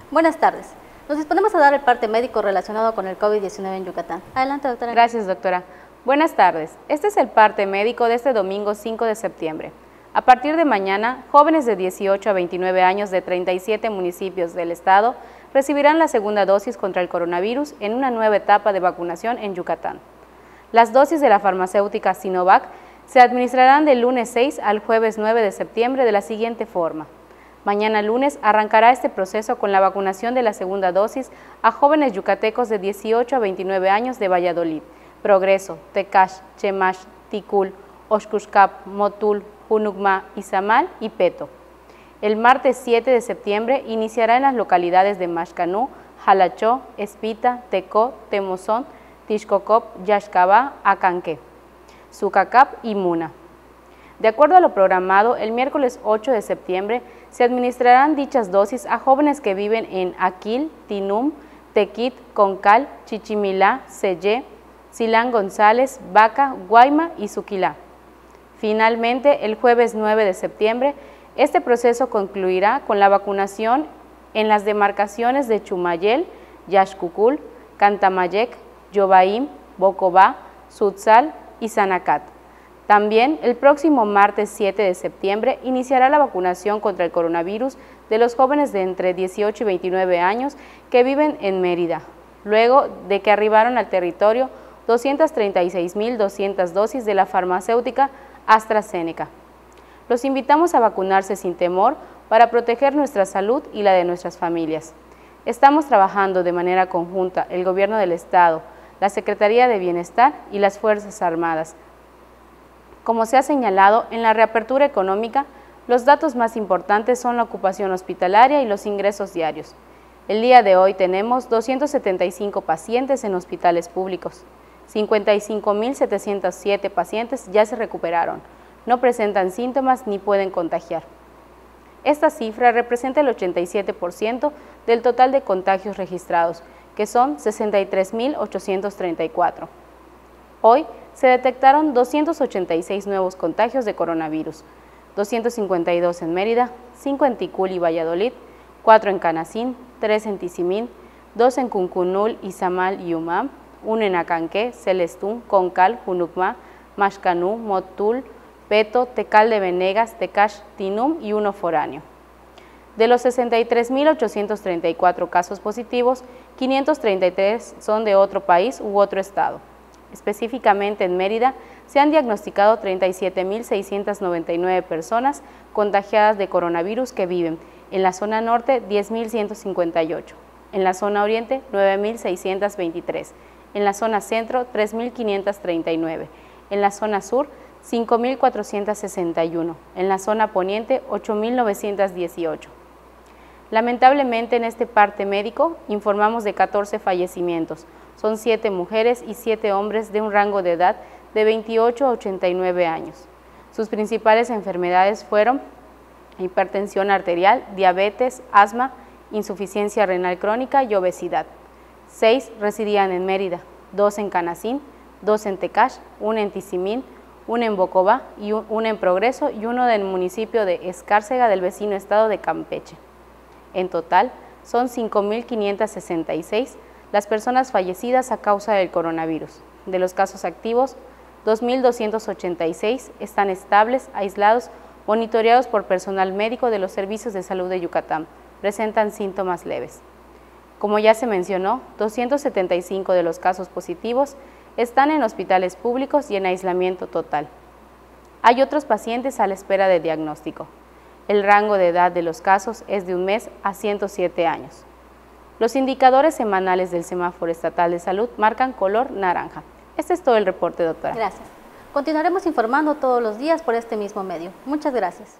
Buenas tardes. Nos disponemos a dar el parte médico relacionado con el COVID-19 en Yucatán. Adelante, doctora. Gracias, doctora. Buenas tardes. Este es el parte médico de este domingo 5 de septiembre. A partir de mañana, jóvenes de 18 a 29 años de 37 municipios del estado recibirán la segunda dosis contra el coronavirus en una nueva etapa de vacunación en Yucatán. Las dosis de la farmacéutica Sinovac se administrarán del lunes 6 al jueves 9 de septiembre de la siguiente forma. Mañana lunes arrancará este proceso con la vacunación de la segunda dosis a jóvenes yucatecos de 18 a 29 años de Valladolid, Progreso, Tecash, Chemash, Ticul, Oshkushkap, Motul, Junucma, Izamal y Peto. El martes 7 de septiembre iniciará en las localidades de Maxcanú, Jalachó, Espita, Tecó, Temozón, Tixcocop, Yaxcabá, Acanque, Sucacap y Muna. De acuerdo a lo programado, el miércoles 8 de septiembre se administrarán dichas dosis a jóvenes que viven en Aquil, Tinum, Tequit, Concal, Chichimilá, Sellé, Silán González, Vaca, Guayma y Suquilá. Finalmente, el jueves 9 de septiembre, este proceso concluirá con la vacunación en las demarcaciones de Chumayel, Yaxcucul, Cantamayec, Yobaim, Bocobá, Sutzal y Sanacat. También el próximo martes 7 de septiembre iniciará la vacunación contra el coronavirus de los jóvenes de entre 18 y 29 años que viven en Mérida, luego de que arribaron al territorio 236.200 dosis de la farmacéutica AstraZeneca. Los invitamos a vacunarse sin temor para proteger nuestra salud y la de nuestras familias. Estamos trabajando de manera conjunta el Gobierno del Estado, la Secretaría de Bienestar y las Fuerzas Armadas. Como se ha señalado, en la reapertura económica, los datos más importantes son la ocupación hospitalaria y los ingresos diarios. El día de hoy tenemos 275 pacientes en hospitales públicos. 55.707 pacientes ya se recuperaron, no presentan síntomas ni pueden contagiar. Esta cifra representa el 87% del total de contagios registrados, que son 63.834. Hoy se detectaron 286 nuevos contagios de coronavirus, 252 en Mérida, 5 en Ticul y Valladolid, 4 en Canacín, 3 en Tizimín, 2 en Cuncunul, Izamal y Umam, 1 en Acanque, Celestún, Concal, Junucma, Maxcanú, Motul, Peto, Tecal de Venegas, Tecash, Tinum y 1 foráneo. De los 63.834 casos positivos, 533 son de otro país u otro estado. Específicamente en Mérida, se han diagnosticado 37.699 personas contagiadas de coronavirus que viven en la zona norte 10.158, en la zona oriente 9.623, en la zona centro 3.539, en la zona sur 5.461, en la zona poniente 8.918. Lamentablemente en este parte médico informamos de 14 fallecimientos, son 7 mujeres y 7 hombres de un rango de edad de 28 a 89 años. Sus principales enfermedades fueron hipertensión arterial, diabetes, asma, insuficiencia renal crónica y obesidad. 6 residían en Mérida, 2 en Canacín, 2 en Tecash, 1 en Tizimín, 1 en Bocobá, y 1 en Progreso y 1 del municipio de Escárcega del vecino estado de Campeche. En total, son 5.566 las personas fallecidas a causa del coronavirus. De los casos activos, 2.286 están estables, aislados, monitoreados por personal médico de los servicios de salud de Yucatán. Presentan síntomas leves. Como ya se mencionó, 275 de los casos positivos están en hospitales públicos y en aislamiento total. Hay otros pacientes a la espera de diagnóstico. El rango de edad de los casos es de 1 mes a 107 años. Los indicadores semanales del Semáforo Estatal de Salud marcan color naranja. Este es todo el reporte, doctora. Gracias. Continuaremos informando todos los días por este mismo medio. Muchas gracias.